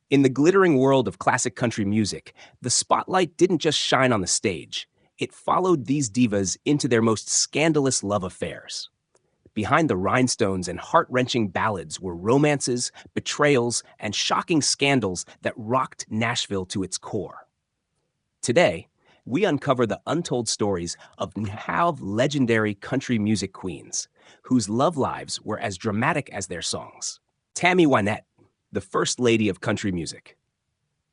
In the glittering world of classic country music, the spotlight didn't just shine on the stage. It followed these divas into their most scandalous love affairs. Behind the rhinestones and heart-wrenching ballads were romances, betrayals, and shocking scandals that rocked Nashville to its core. Today, we uncover the untold stories of how legendary country music queens, whose love lives were as dramatic as their songs. Tammy Wynette, the First Lady of Country Music.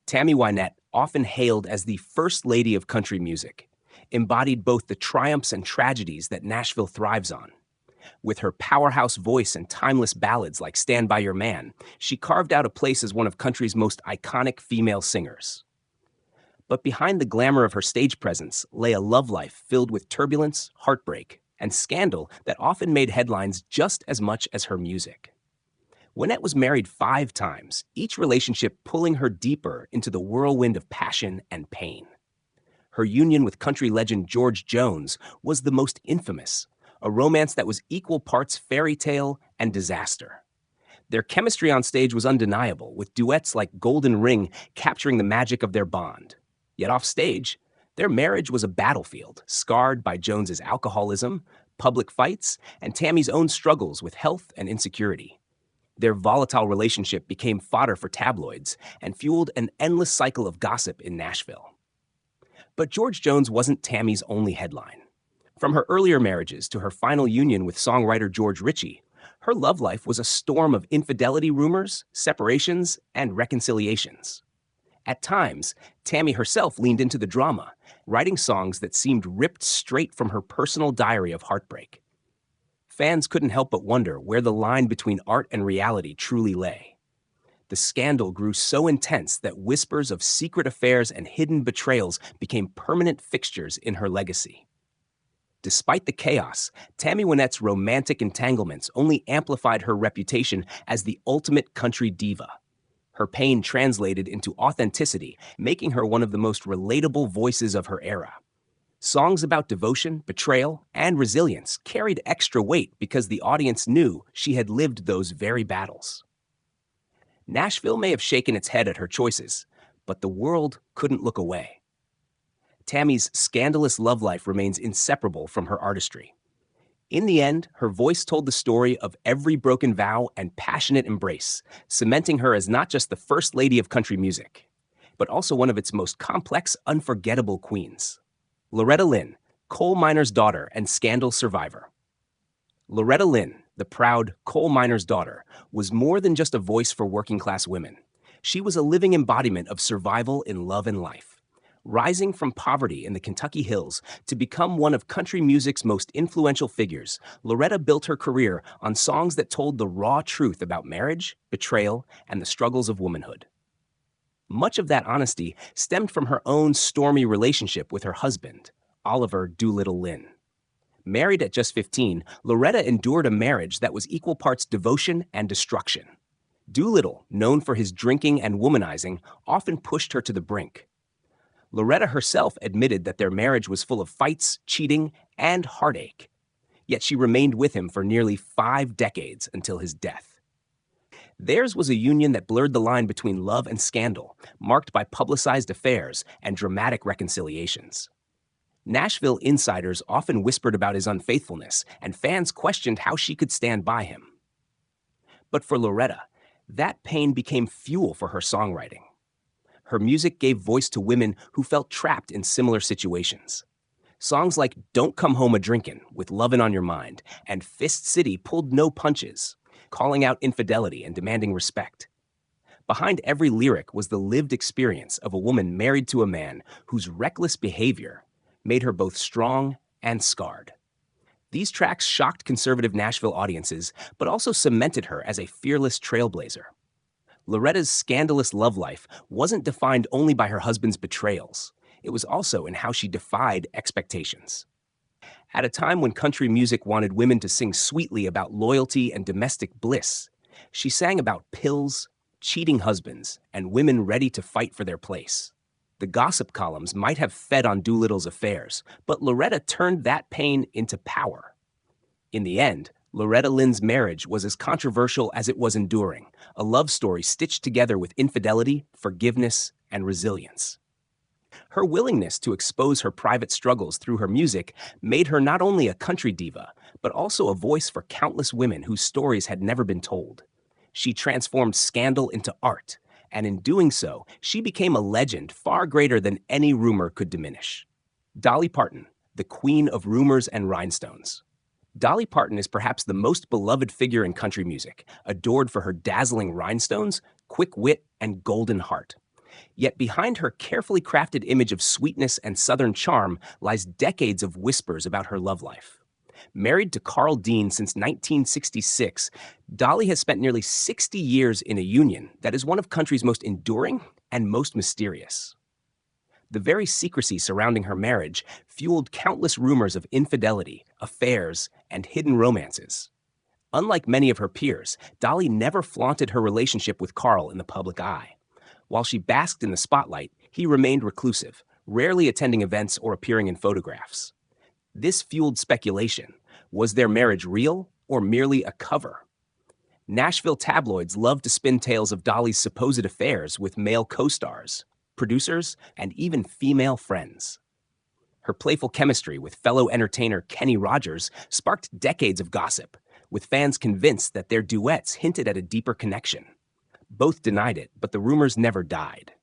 Tammy Wynette, often hailed as the First Lady of Country Music, embodied both the triumphs and tragedies that Nashville thrives on. With her powerhouse voice and timeless ballads like Stand By Your Man, she carved out a place as one of country's most iconic female singers. But behind the glamour of her stage presence lay a love life filled with turbulence, heartbreak, and scandal that often made headlines just as much as her music. Wynette was married 5 times, each relationship pulling her deeper into the whirlwind of passion and pain. Her union with country legend George Jones was the most infamous, a romance that was equal parts fairy tale and disaster. Their chemistry on stage was undeniable, with duets like Golden Ring capturing the magic of their bond. Yet off stage, their marriage was a battlefield, scarred by Jones's alcoholism, public fights, and Tammy's own struggles with health and insecurity. Their volatile relationship became fodder for tabloids and fueled an endless cycle of gossip in Nashville. But George Jones wasn't Tammy's only headline. From her earlier marriages to her final union with songwriter George Ritchie, her love life was a storm of infidelity rumors, separations, and reconciliations. At times, Tammy herself leaned into the drama, writing songs that seemed ripped straight from her personal diary of heartbreak. Fans couldn't help but wonder where the line between art and reality truly lay. The scandal grew so intense that whispers of secret affairs and hidden betrayals became permanent fixtures in her legacy. Despite the chaos, Tammy Wynette's romantic entanglements only amplified her reputation as the ultimate country diva. Her pain translated into authenticity, making her one of the most relatable voices of her era. Songs about devotion, betrayal, and resilience carried extra weight because the audience knew she had lived those very battles. Nashville may have shaken its head at her choices, but the world couldn't look away. Tammy's scandalous love life remains inseparable from her artistry. In the end, her voice told the story of every broken vow and passionate embrace, cementing her as not just the first lady of country music, but also one of its most complex, unforgettable queens. Loretta Lynn, coal miner's daughter and scandal survivor. Loretta Lynn, the proud coal miner's daughter, was more than just a voice for working-class women. She was a living embodiment of survival in love and life. Rising from poverty in the Kentucky hills to become one of country music's most influential figures, Loretta built her career on songs that told the raw truth about marriage, betrayal, and the struggles of womanhood. Much of that honesty stemmed from her own stormy relationship with her husband, Oliver Doolittle Lynn. Married at just 15, Loretta endured a marriage that was equal parts devotion and destruction. Doolittle, known for his drinking and womanizing, often pushed her to the brink. Loretta herself admitted that their marriage was full of fights, cheating, and heartache. Yet she remained with him for nearly 5 decades until his death. Theirs was a union that blurred the line between love and scandal, marked by publicized affairs and dramatic reconciliations. Nashville insiders often whispered about his unfaithfulness, and fans questioned how she could stand by him. But for Loretta, that pain became fuel for her songwriting. Her music gave voice to women who felt trapped in similar situations. Songs like Don't Come Home A-Drinkin' with Lovin' on Your Mind and Fist City pulled no punches, calling out infidelity and demanding respect. Behind every lyric was the lived experience of a woman married to a man whose reckless behavior made her both strong and scarred. These tracks shocked conservative Nashville audiences, but also cemented her as a fearless trailblazer. Loretta's scandalous love life wasn't defined only by her husband's betrayals. It was also in how she defied expectations. At a time when country music wanted women to sing sweetly about loyalty and domestic bliss, she sang about pills, cheating husbands, and women ready to fight for their place. The gossip columns might have fed on Doolittle's affairs, but Loretta turned that pain into power. In the end, Loretta Lynn's marriage was as controversial as it was enduring, a love story stitched together with infidelity, forgiveness, and resilience. Her willingness to expose her private struggles through her music made her not only a country diva, but also a voice for countless women whose stories had never been told. She transformed scandal into art, and in doing so, she became a legend far greater than any rumor could diminish. Dolly Parton, the queen of rumors and rhinestones. Dolly Parton is perhaps the most beloved figure in country music, adored for her dazzling rhinestones, quick wit, and golden heart. Yet behind her carefully crafted image of sweetness and southern charm lies decades of whispers about her love life. Married to Carl Dean since 1966, Dolly has spent nearly 60 years in a union that is one of country's most enduring and most mysterious. The very secrecy surrounding her marriage fueled countless rumors of infidelity, affairs, and hidden romances. Unlike many of her peers, Dolly never flaunted her relationship with Carl in the public eye. While she basked in the spotlight, he remained reclusive, rarely attending events or appearing in photographs. This fueled speculation. Was their marriage real or merely a cover? Nashville tabloids loved to spin tales of Dolly's supposed affairs with male co-stars, producers, and even female friends. Her playful chemistry with fellow entertainer Kenny Rogers sparked decades of gossip, with fans convinced that their duets hinted at a deeper connection. Both denied it, but the rumors never died.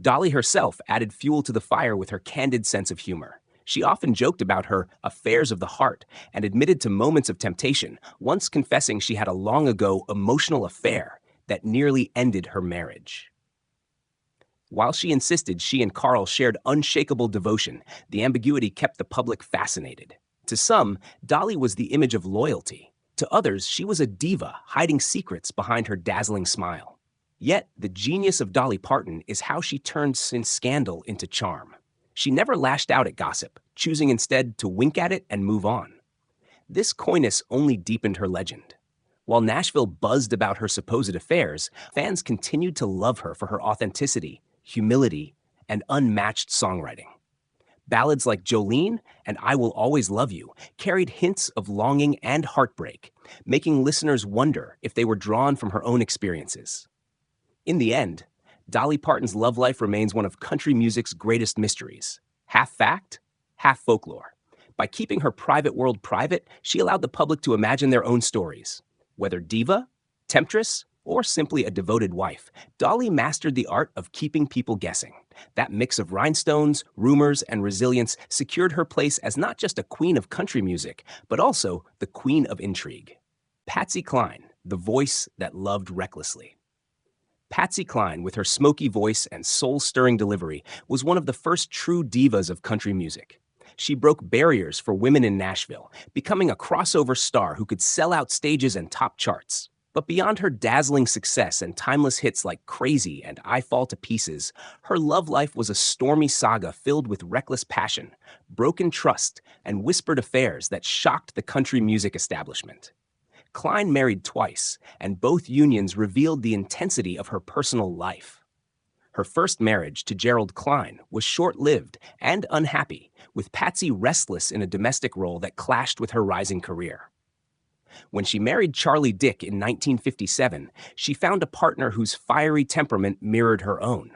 Dolly herself added fuel to the fire with her candid sense of humor. She often joked about her affairs of the heart and admitted to moments of temptation, once confessing she had a long-ago emotional affair that nearly ended her marriage. While she insisted she and Carl shared unshakable devotion, the ambiguity kept the public fascinated. To some, Dolly was the image of loyalty. To others, she was a diva, hiding secrets behind her dazzling smile. Yet, the genius of Dolly Parton is how she turned scandal into charm. She never lashed out at gossip, choosing instead to wink at it and move on. This coyness only deepened her legend. While Nashville buzzed about her supposed affairs, fans continued to love her for her authenticity, humility, and unmatched songwriting. Ballads like Jolene and I Will Always Love You carried hints of longing and heartbreak, making listeners wonder if they were drawn from her own experiences. In the end, Dolly Parton's love life remains one of country music's greatest mysteries. Half fact, half folklore. By keeping her private world private, she allowed the public to imagine their own stories. Whether diva, temptress, or simply a devoted wife, Dolly mastered the art of keeping people guessing. That mix of rhinestones, rumors, and resilience secured her place as not just a queen of country music, but also the queen of intrigue. Patsy Cline, the voice that loved recklessly. Patsy Cline, with her smoky voice and soul-stirring delivery, was one of the first true divas of country music. She broke barriers for women in Nashville, becoming a crossover star who could sell out stages and top charts. But beyond her dazzling success and timeless hits like Crazy and I Fall to Pieces, her love life was a stormy saga filled with reckless passion, broken trust, and whispered affairs that shocked the country music establishment. Cline married twice, and both unions revealed the intensity of her personal life. Her first marriage to Gerald Cline was short-lived and unhappy, with Patsy restless in a domestic role that clashed with her rising career. When she married Charlie Dick in 1957, she found a partner whose fiery temperament mirrored her own.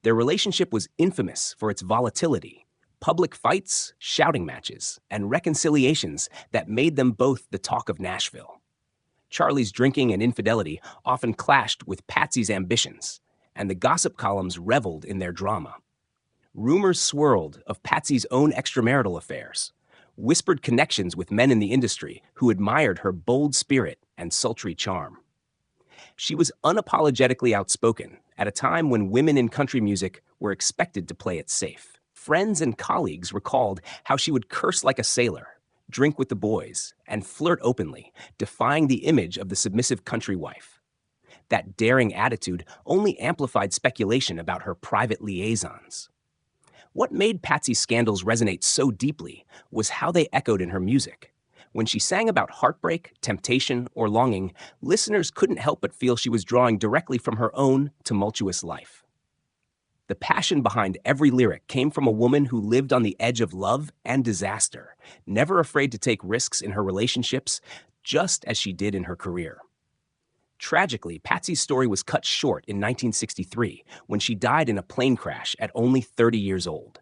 Their relationship was infamous for its volatility, public fights, shouting matches, and reconciliations that made them both the talk of Nashville. Charlie's drinking and infidelity often clashed with Patsy's ambitions, and the gossip columns reveled in their drama. Rumors swirled of Patsy's own extramarital affairs, whispered connections with men in the industry who admired her bold spirit and sultry charm. She was unapologetically outspoken at a time when women in country music were expected to play it safe. Friends and colleagues recalled how she would curse like a sailor, drink with the boys, and flirt openly, defying the image of the submissive country wife. That daring attitude only amplified speculation about her private liaisons. What made Patsy's scandals resonate so deeply was how they echoed in her music. When she sang about heartbreak, temptation, or longing, listeners couldn't help but feel she was drawing directly from her own tumultuous life. The passion behind every lyric came from a woman who lived on the edge of love and disaster, never afraid to take risks in her relationships, just as she did in her career. Tragically, Patsy's story was cut short in 1963 when she died in a plane crash at only 30 years old.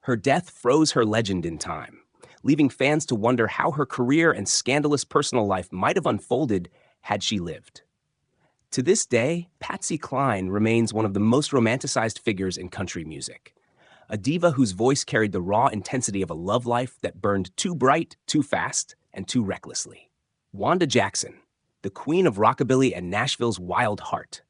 Her death froze her legend in time, leaving fans to wonder how her career and scandalous personal life might have unfolded had she lived. To this day, Patsy Cline remains one of the most romanticized figures in country music. A diva whose voice carried the raw intensity of a love life that burned too bright, too fast, and too recklessly. Wanda Jackson, the queen of rockabilly and Nashville's wild heart.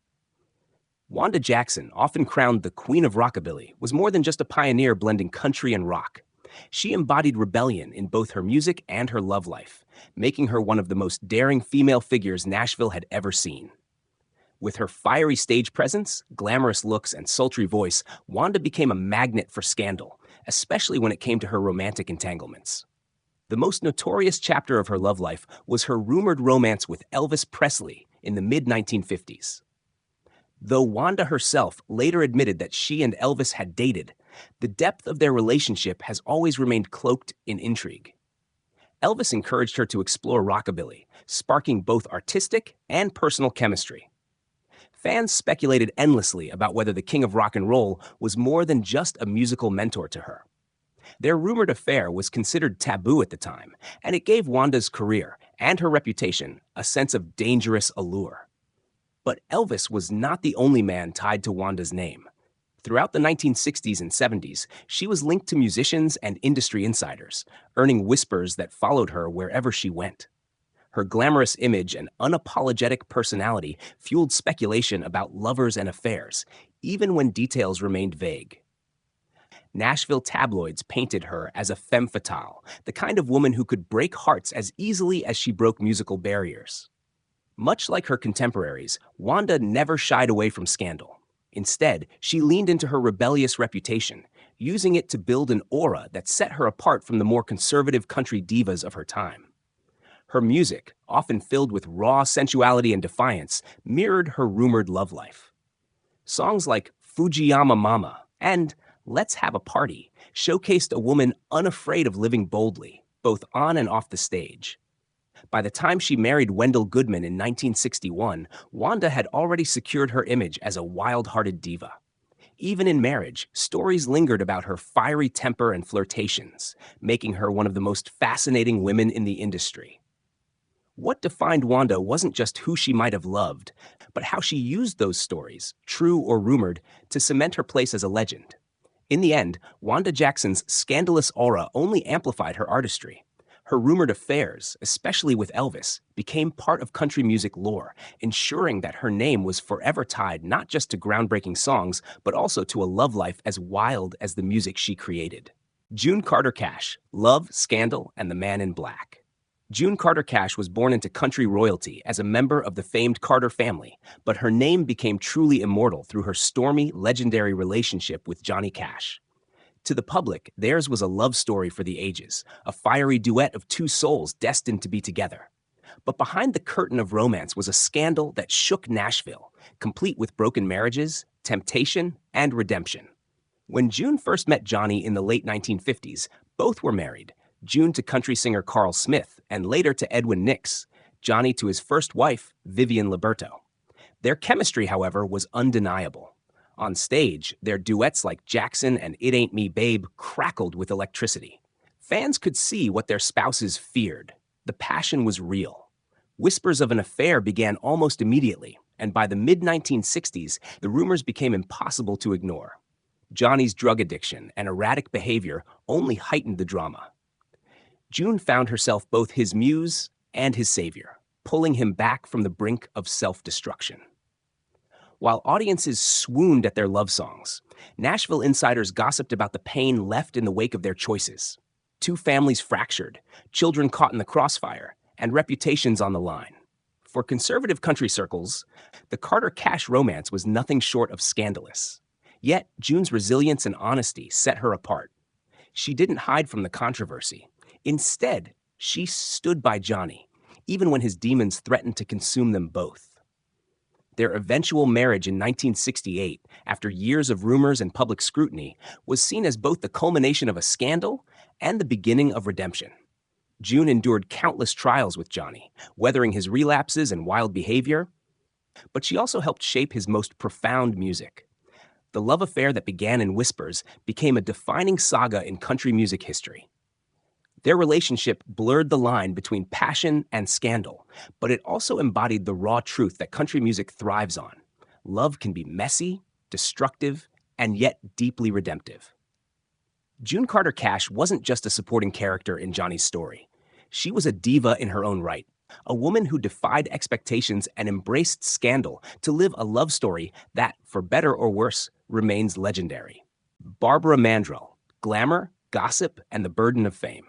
Wanda Jackson, often crowned the Queen of Rockabilly, was more than just a pioneer blending country and rock. She embodied rebellion in both her music and her love life, making her one of the most daring female figures Nashville had ever seen. With her fiery stage presence, glamorous looks, and sultry voice, Wanda became a magnet for scandal, especially when it came to her romantic entanglements. The most notorious chapter of her love life was her rumored romance with Elvis Presley in the mid-1950s. Though Wanda herself later admitted that she and Elvis had dated, the depth of their relationship has always remained cloaked in intrigue. Elvis encouraged her to explore rockabilly, sparking both artistic and personal chemistry. Fans speculated endlessly about whether the King of Rock and Roll was more than just a musical mentor to her. Their rumored affair was considered taboo at the time, and it gave Wanda's career and her reputation a sense of dangerous allure. But Elvis was not the only man tied to Wanda's name. Throughout the 1960s and 70s, she was linked to musicians and industry insiders, earning whispers that followed her wherever she went. Her glamorous image and unapologetic personality fueled speculation about lovers and affairs, even when details remained vague. Nashville tabloids painted her as a femme fatale, the kind of woman who could break hearts as easily as she broke musical barriers. Much like her contemporaries, Wanda never shied away from scandal. Instead, she leaned into her rebellious reputation, using it to build an aura that set her apart from the more conservative country divas of her time. Her music, often filled with raw sensuality and defiance, mirrored her rumored love life. Songs like Fujiyama Mama and Let's Have a Party showcased a woman unafraid of living boldly, both on and off the stage. By the time she married Wendell Goodman in 1961, Wanda had already secured her image as a wild-hearted diva. Even in marriage, stories lingered about her fiery temper and flirtations, making her one of the most fascinating women in the industry. What defined Wanda wasn't just who she might have loved, but how she used those stories, true or rumored, to cement her place as a legend. In the end, Wanda Jackson's scandalous aura only amplified her artistry. Her rumored affairs, especially with Elvis, became part of country music lore, ensuring that her name was forever tied not just to groundbreaking songs, but also to a love life as wild as the music she created. June Carter Cash, Love, Scandal, and the Man in Black. June Carter Cash was born into country royalty as a member of the famed Carter family, but her name became truly immortal through her stormy, legendary relationship with Johnny Cash. To the public, theirs was a love story for the ages, a fiery duet of two souls destined to be together. But behind the curtain of romance was a scandal that shook Nashville, complete with broken marriages, temptation, and redemption. When June first met Johnny in the late 1950s, both were married, June to country singer Carl Smith, and later to Edwin Nix, Johnny to his first wife, Vivian Liberto. Their chemistry, however, was undeniable. On stage, their duets like Jackson and It Ain't Me Babe crackled with electricity. Fans could see what their spouses feared. The passion was real. Whispers of an affair began almost immediately, and by the mid-1960s, the rumors became impossible to ignore. Johnny's drug addiction and erratic behavior only heightened the drama. June found herself both his muse and his savior, pulling him back from the brink of self-destruction. While audiences swooned at their love songs, Nashville insiders gossiped about the pain left in the wake of their choices. Two families fractured, children caught in the crossfire, and reputations on the line. For conservative country circles, the Carter Cash romance was nothing short of scandalous. Yet, June's resilience and honesty set her apart. She didn't hide from the controversy. Instead, she stood by Johnny, even when his demons threatened to consume them both. Their eventual marriage in 1968, after years of rumors and public scrutiny, was seen as both the culmination of a scandal and the beginning of redemption. June endured countless trials with Johnny, weathering his relapses and wild behavior, but she also helped shape his most profound music. The love affair that began in whispers became a defining saga in country music history. Their relationship blurred the line between passion and scandal, but it also embodied the raw truth that country music thrives on. Love can be messy, destructive, and yet deeply redemptive. June Carter Cash wasn't just a supporting character in Johnny's story. She was a diva in her own right, a woman who defied expectations and embraced scandal to live a love story that, for better or worse, remains legendary. Barbara Mandrell, glamour, gossip, and the burden of fame.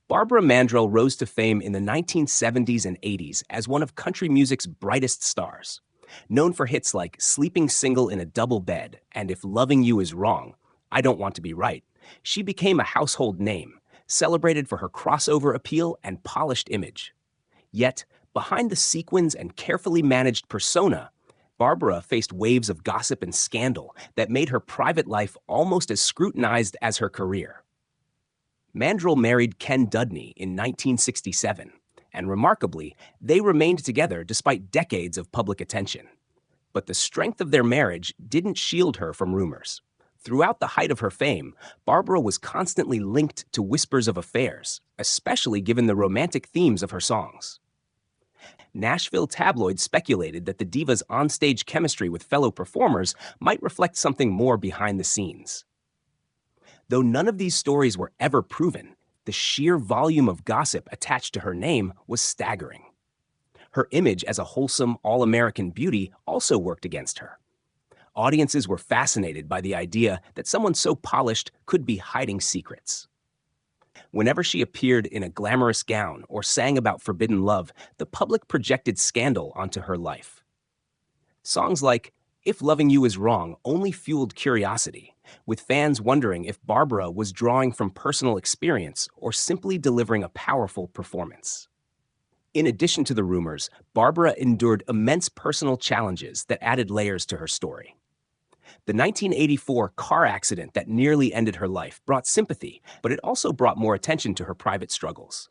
Barbara Mandrell rose to fame in the 1970s and 80s as one of country music's brightest stars. Known for hits like Sleeping Single in a Double Bed and If Loving You Is Wrong, I Don't Want to Be Right, she became a household name, celebrated for her crossover appeal and polished image. Yet, behind the sequins and carefully managed persona, Barbara faced waves of gossip and scandal that made her private life almost as scrutinized as her career. Mandrell married Ken Dudney in 1967, and remarkably, they remained together despite decades of public attention. But the strength of their marriage didn't shield her from rumors. Throughout the height of her fame, Barbara was constantly linked to whispers of affairs, especially given the romantic themes of her songs. Nashville tabloids speculated that the diva's onstage chemistry with fellow performers might reflect something more behind the scenes. Though none of these stories were ever proven, the sheer volume of gossip attached to her name was staggering. Her image as a wholesome, all-American beauty also worked against her. Audiences were fascinated by the idea that someone so polished could be hiding secrets. Whenever she appeared in a glamorous gown or sang about forbidden love, the public projected scandal onto her life. Songs like If Loving You Is Wrong only fueled curiosity, with fans wondering if Barbara was drawing from personal experience or simply delivering a powerful performance. In addition to the rumors, Barbara endured immense personal challenges that added layers to her story. The 1984 car accident that nearly ended her life brought sympathy, but it also brought more attention to her private struggles.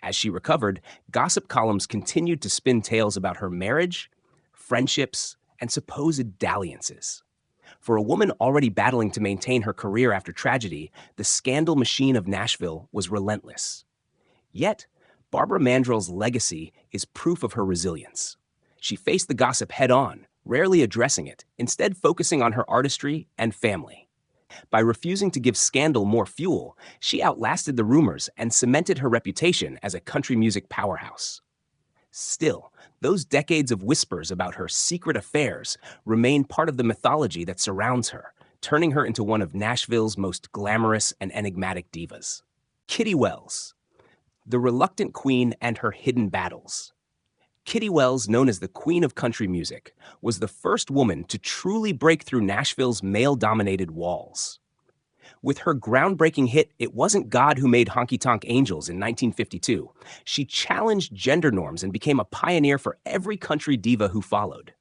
As she recovered, gossip columns continued to spin tales about her marriage, friendships, and supposed dalliances. For a woman already battling to maintain her career after tragedy, the scandal machine of Nashville was relentless. Yet, Barbara Mandrell's legacy is proof of her resilience. She faced the gossip head-on, rarely addressing it, instead focusing on her artistry and family. By refusing to give scandal more fuel, she outlasted the rumors and cemented her reputation as a country music powerhouse. Still, those decades of whispers about her secret affairs remain part of the mythology that surrounds her, turning her into one of Nashville's most glamorous and enigmatic divas. Kitty Wells, the reluctant queen and her hidden battles. Kitty Wells, known as the Queen of Country Music, was the first woman to truly break through Nashville's male-dominated walls. With her groundbreaking hit, It Wasn't God Who Made Honky Tonk Angels in 1952, she challenged gender norms and became a pioneer for every country diva who followed.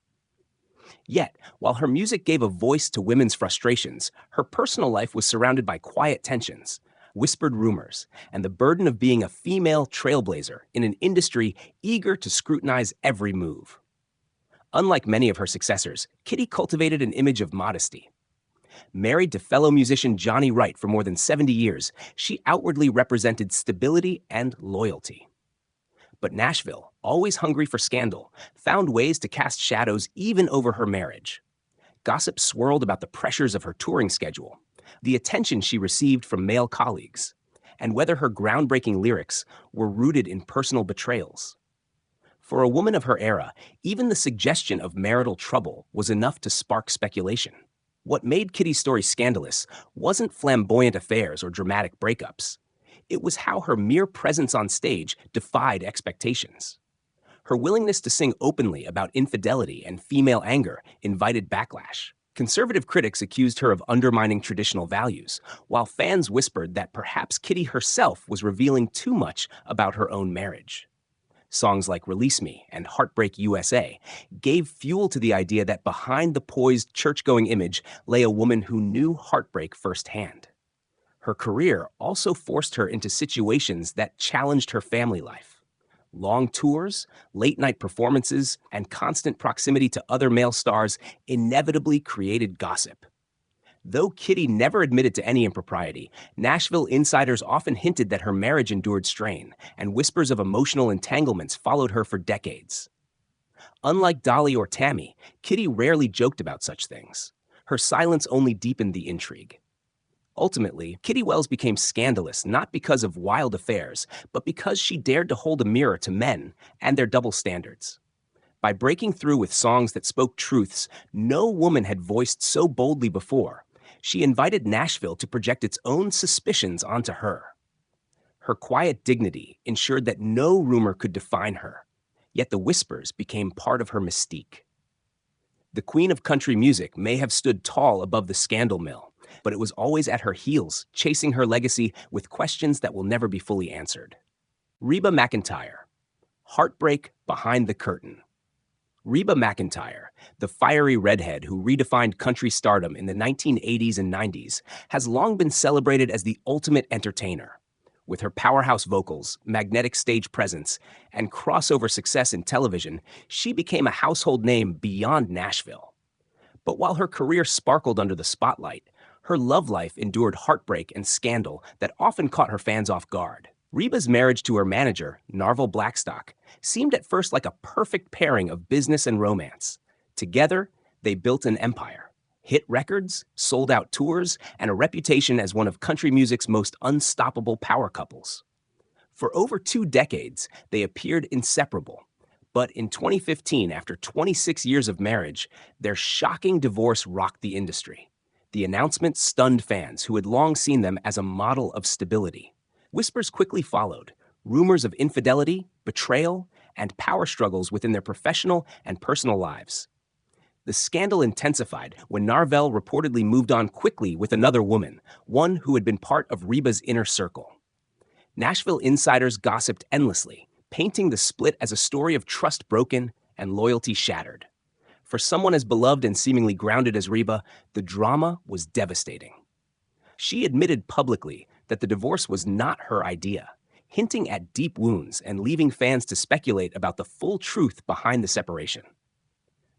Yet, while her music gave a voice to women's frustrations, her personal life was surrounded by quiet tensions, whispered rumors, and the burden of being a female trailblazer in an industry eager to scrutinize every move. Unlike many of her successors, Kitty cultivated an image of modesty. Married to fellow musician Johnny Wright for more than 70 years, she outwardly represented stability and loyalty. But Nashville, always hungry for scandal, found ways to cast shadows even over her marriage. Gossip swirled about the pressures of her touring schedule, the attention she received from male colleagues, and whether her groundbreaking lyrics were rooted in personal betrayals. For a woman of her era, even the suggestion of marital trouble was enough to spark speculation. What made Kitty's story scandalous wasn't flamboyant affairs or dramatic breakups. It was how her mere presence on stage defied expectations. Her willingness to sing openly about infidelity and female anger invited backlash. Conservative critics accused her of undermining traditional values, while fans whispered that perhaps Kitty herself was revealing too much about her own marriage. Songs like Release Me and Heartbreak USA gave fuel to the idea that behind the poised church-going image lay a woman who knew heartbreak firsthand. Her career also forced her into situations that challenged her family life. Long tours, late-night performances, and constant proximity to other male stars inevitably created gossip. Though Kitty never admitted to any impropriety, Nashville insiders often hinted that her marriage endured strain, and whispers of emotional entanglements followed her for decades. Unlike Dolly or Tammy, Kitty rarely joked about such things. Her silence only deepened the intrigue. Ultimately, Kitty Wells became scandalous not because of wild affairs, but because she dared to hold a mirror to men and their double standards. By breaking through with songs that spoke truths no woman had voiced so boldly before, she invited Nashville to project its own suspicions onto her. Her quiet dignity ensured that no rumor could define her, yet the whispers became part of her mystique. The queen of country music may have stood tall above the scandal mill, but it was always at her heels, chasing her legacy with questions that will never be fully answered. Reba McEntire, Heartbreak Behind the Curtain. Reba McEntire, the fiery redhead who redefined country stardom in the 1980s and 90s, has long been celebrated as the ultimate entertainer. With her powerhouse vocals, magnetic stage presence, and crossover success in television, she became a household name beyond Nashville. But while her career sparkled under the spotlight, her love life endured heartbreak and scandal that often caught her fans off guard. Reba's marriage to her manager, Narvel Blackstock, seemed at first like a perfect pairing of business and romance. Together, they built an empire. Hit records, sold-out tours, and a reputation as one of country music's most unstoppable power couples. For over 2 decades, they appeared inseparable. But in 2015, after 26 years of marriage, their shocking divorce rocked the industry. The announcement stunned fans who had long seen them as a model of stability. Whispers quickly followed, rumors of infidelity, betrayal, and power struggles within their professional and personal lives. The scandal intensified when Narvel reportedly moved on quickly with another woman, one who had been part of Reba's inner circle. Nashville insiders gossiped endlessly, painting the split as a story of trust broken and loyalty shattered. For someone as beloved and seemingly grounded as Reba, the drama was devastating. She admitted publicly that the divorce was not her idea, hinting at deep wounds and leaving fans to speculate about the full truth behind the separation.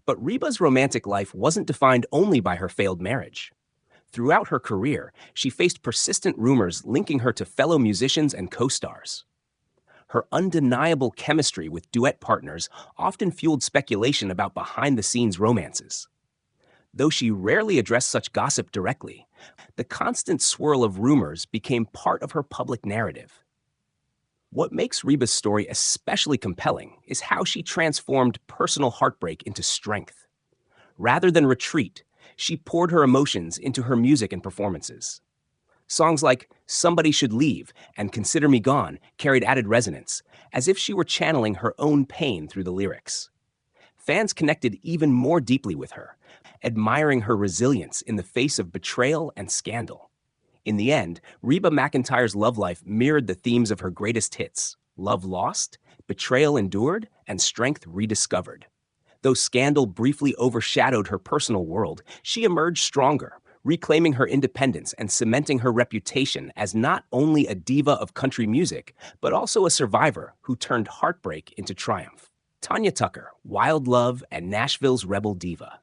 But Reba's romantic life wasn't defined only by her failed marriage. Throughout her career, she faced persistent rumors linking her to fellow musicians and co-stars. Her undeniable chemistry with duet partners often fueled speculation about behind-the-scenes romances. Though she rarely addressed such gossip directly, the constant swirl of rumors became part of her public narrative. What makes Reba's story especially compelling is how she transformed personal heartbreak into strength. Rather than retreat, she poured her emotions into her music and performances. Songs like Somebody Should Leave and Consider Me Gone carried added resonance, as if she were channeling her own pain through the lyrics. Fans connected even more deeply with her, admiring her resilience in the face of betrayal and scandal. In the end, Reba McEntire's love life mirrored the themes of her greatest hits: love lost, betrayal endured, and strength rediscovered. Though scandal briefly overshadowed her personal world, she emerged stronger, reclaiming her independence and cementing her reputation as not only a diva of country music, but also a survivor who turned heartbreak into triumph. Tanya Tucker, Wild Love, and Nashville's Rebel Diva.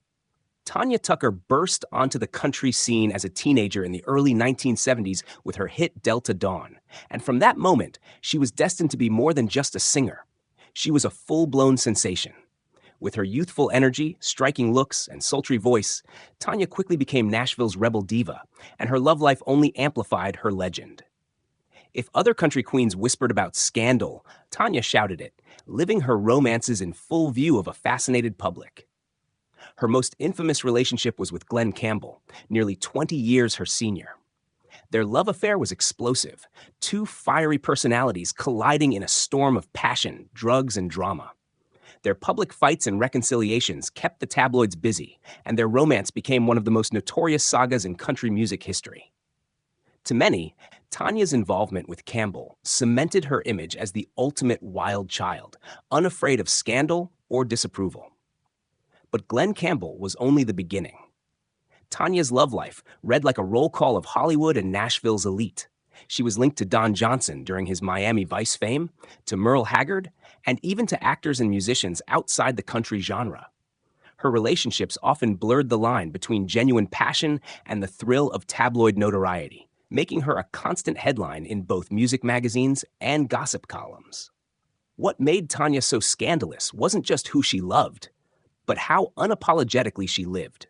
Tanya Tucker burst onto the country scene as a teenager in the early 1970s with her hit Delta Dawn, and from that moment, she was destined to be more than just a singer. She was a full-blown sensation. With her youthful energy, striking looks, and sultry voice, Tanya quickly became Nashville's Rebel Diva, and her love life only amplified her legend. If other country queens whispered about scandal, Tanya shouted it, living her romances in full view of a fascinated public. Her most infamous relationship was with Glen Campbell, nearly 20 years her senior. Their love affair was explosive, 2 fiery personalities colliding in a storm of passion, drugs, and drama. Their public fights and reconciliations kept the tabloids busy, and their romance became one of the most notorious sagas in country music history. To many, Tanya's involvement with Campbell cemented her image as the ultimate wild child, unafraid of scandal or disapproval. But Glen Campbell was only the beginning. Tanya's love life read like a roll call of Hollywood and Nashville's elite. She was linked to Don Johnson during his Miami Vice fame, to Merle Haggard, and even to actors and musicians outside the country genre. Her relationships often blurred the line between genuine passion and the thrill of tabloid notoriety, making her a constant headline in both music magazines and gossip columns. What made Tanya so scandalous wasn't just who she loved, but how unapologetically she lived.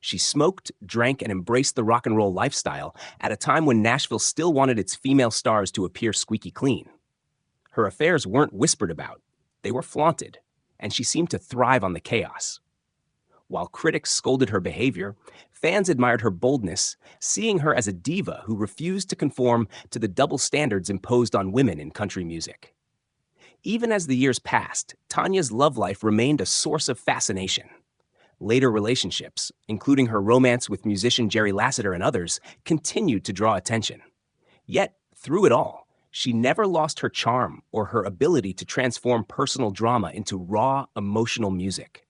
She smoked, drank, and embraced the rock and roll lifestyle at a time when Nashville still wanted its female stars to appear squeaky clean. Her affairs weren't whispered about, they were flaunted, and she seemed to thrive on the chaos. While critics scolded her behavior, fans admired her boldness, seeing her as a diva who refused to conform to the double standards imposed on women in country music. Even as the years passed, Tanya's love life remained a source of fascination. Later relationships, including her romance with musician Jerry Lasseter and others, continued to draw attention. Yet, through it all, she never lost her charm or her ability to transform personal drama into raw, emotional music.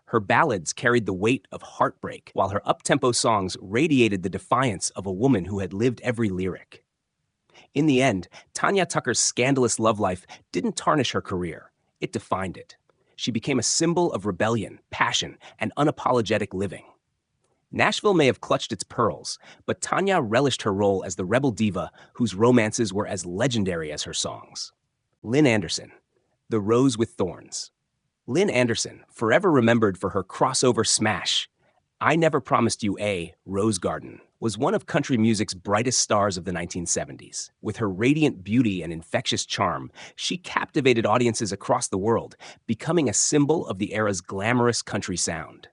Her ballads carried the weight of heartbreak, while her up-tempo songs radiated the defiance of a woman who had lived every lyric. In the end, Tanya Tucker's scandalous love life didn't tarnish her career, it defined it. She became a symbol of rebellion, passion, and unapologetic living. Nashville may have clutched its pearls, but Tanya relished her role as the rebel diva whose romances were as legendary as her songs. Lynn Anderson, The Rose with Thorns. Lynn Anderson, forever remembered for her crossover smash, I Never Promised You a Rose Garden, was one of country music's brightest stars of the 1970s. With her radiant beauty and infectious charm, she captivated audiences across the world, becoming a symbol of the era's glamorous country sound.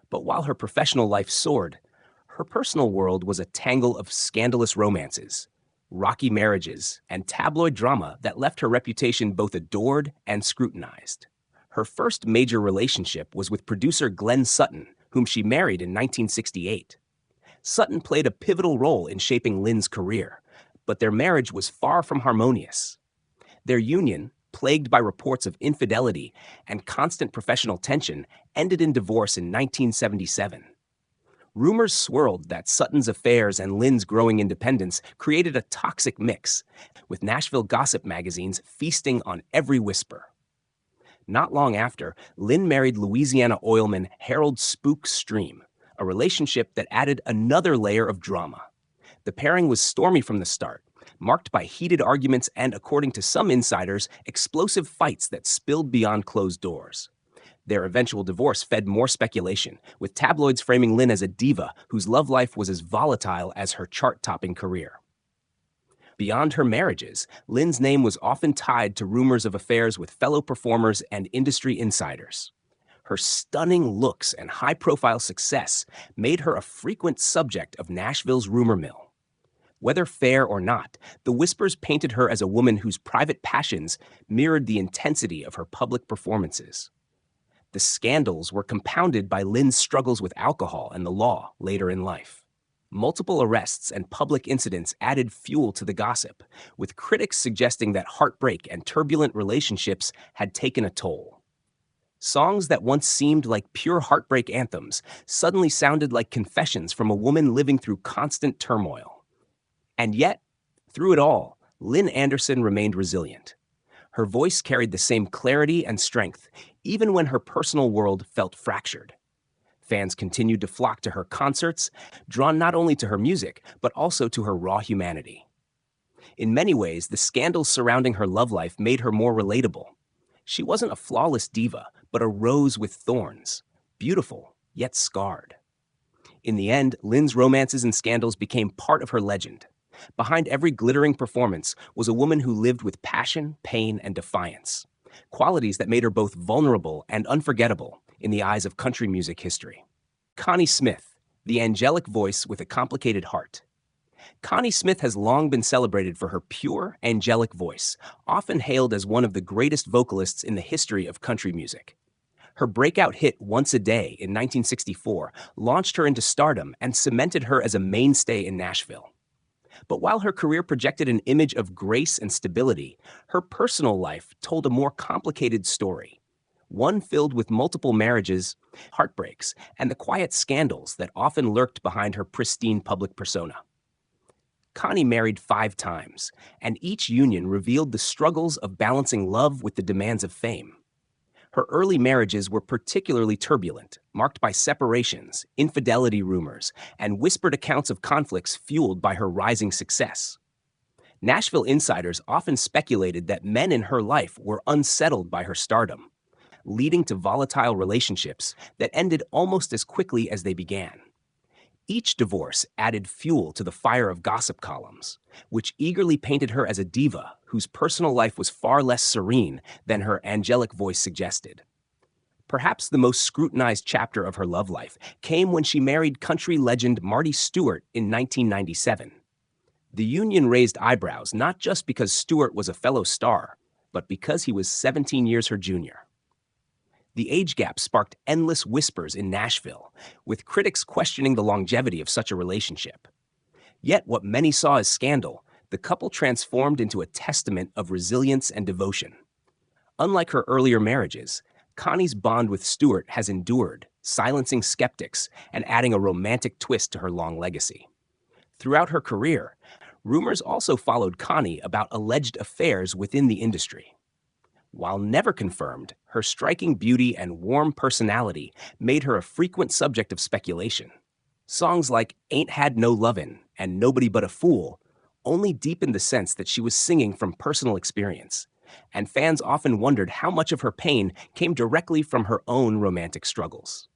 But while her professional life soared, her personal world was a tangle of scandalous romances, rocky marriages, and tabloid drama that left her reputation both adored and scrutinized. Her first major relationship was with producer Glenn Sutton, whom she married in 1968. Sutton played a pivotal role in shaping Lynn's career, but their marriage was far from harmonious. Their union, plagued by reports of infidelity and constant professional tension, ended in divorce in 1977. Rumors swirled that Sutton's affairs and Lynn's growing independence created a toxic mix, with Nashville gossip magazines feasting on every whisper. Not long after, Lynn married Louisiana oilman Harold Spook Stream, a relationship that added another layer of drama. The pairing was stormy from the start, marked by heated arguments and, according to some insiders, explosive fights that spilled beyond closed doors. Their eventual divorce fed more speculation, with tabloids framing Lynn as a diva whose love life was as volatile as her chart-topping career. Beyond her marriages, Lynn's name was often tied to rumors of affairs with fellow performers and industry insiders. Her stunning looks and high-profile success made her a frequent subject of Nashville's rumor mill. Whether fair or not, the whispers painted her as a woman whose private passions mirrored the intensity of her public performances. The scandals were compounded by Lynn's struggles with alcohol and the law later in life. Multiple arrests and public incidents added fuel to the gossip, with critics suggesting that heartbreak and turbulent relationships had taken a toll. Songs that once seemed like pure heartbreak anthems suddenly sounded like confessions from a woman living through constant turmoil. And yet, through it all, Lynn Anderson remained resilient. Her voice carried the same clarity and strength, even when her personal world felt fractured. Fans continued to flock to her concerts, drawn not only to her music, but also to her raw humanity. In many ways, the scandals surrounding her love life made her more relatable. She wasn't a flawless diva, but a rose with thorns, beautiful, yet scarred. In the end, Lynn's romances and scandals became part of her legend. Behind every glittering performance was a woman who lived with passion, pain, and defiance, qualities that made her both vulnerable and unforgettable in the eyes of country music history. Connie Smith, the angelic voice with a complicated heart. Connie Smith has long been celebrated for her pure, angelic voice, often hailed as one of the greatest vocalists in the history of country music. Her breakout hit Once a Day in 1964 launched her into stardom and cemented her as a mainstay in Nashville. But while her career projected an image of grace and stability, her personal life told a more complicated story, one filled with multiple marriages, heartbreaks, and the quiet scandals that often lurked behind her pristine public persona. Connie married 5 times, and each union revealed the struggles of balancing love with the demands of fame. Her early marriages were particularly turbulent, marked by separations, infidelity rumors, and whispered accounts of conflicts fueled by her rising success. Nashville insiders often speculated that men in her life were unsettled by her stardom, leading to volatile relationships that ended almost as quickly as they began. Each divorce added fuel to the fire of gossip columns, which eagerly painted her as a diva whose personal life was far less serene than her angelic voice suggested. Perhaps the most scrutinized chapter of her love life came when she married country legend Marty Stewart in 1997. The union raised eyebrows not just because Stewart was a fellow star, but because he was 17 years her junior. The age gap sparked endless whispers in Nashville, with critics questioning the longevity of such a relationship. Yet what many saw as scandal, the couple transformed into a testament of resilience and devotion. Unlike her earlier marriages, Connie's bond with Stewart has endured, silencing skeptics and adding a romantic twist to her long legacy. Throughout her career, rumors also followed Connie about alleged affairs within the industry. While never confirmed, her striking beauty and warm personality made her a frequent subject of speculation. Songs like Ain't Had No Lovin' and Nobody But a Fool only deepened the sense that she was singing from personal experience, and fans often wondered how much of her pain came directly from her own romantic struggles.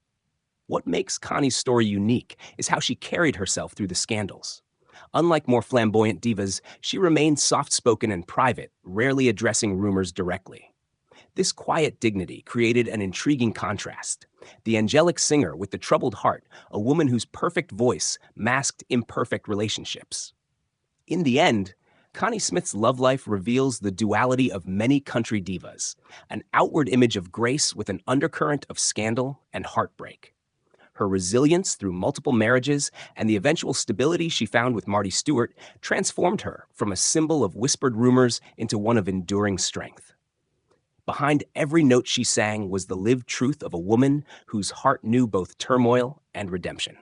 What makes Connie's story unique is how she carried herself through the scandals. Unlike more flamboyant divas, she remained soft-spoken and private, rarely addressing rumors directly. This quiet dignity created an intriguing contrast. The angelic singer with the troubled heart, a woman whose perfect voice masked imperfect relationships. In the end, Connie Smith's love life reveals the duality of many country divas, an outward image of grace with an undercurrent of scandal and heartbreak. Her resilience through multiple marriages and the eventual stability she found with Marty Stewart transformed her from a symbol of whispered rumors into one of enduring strength. Behind every note she sang was the lived truth of a woman whose heart knew both turmoil and redemption.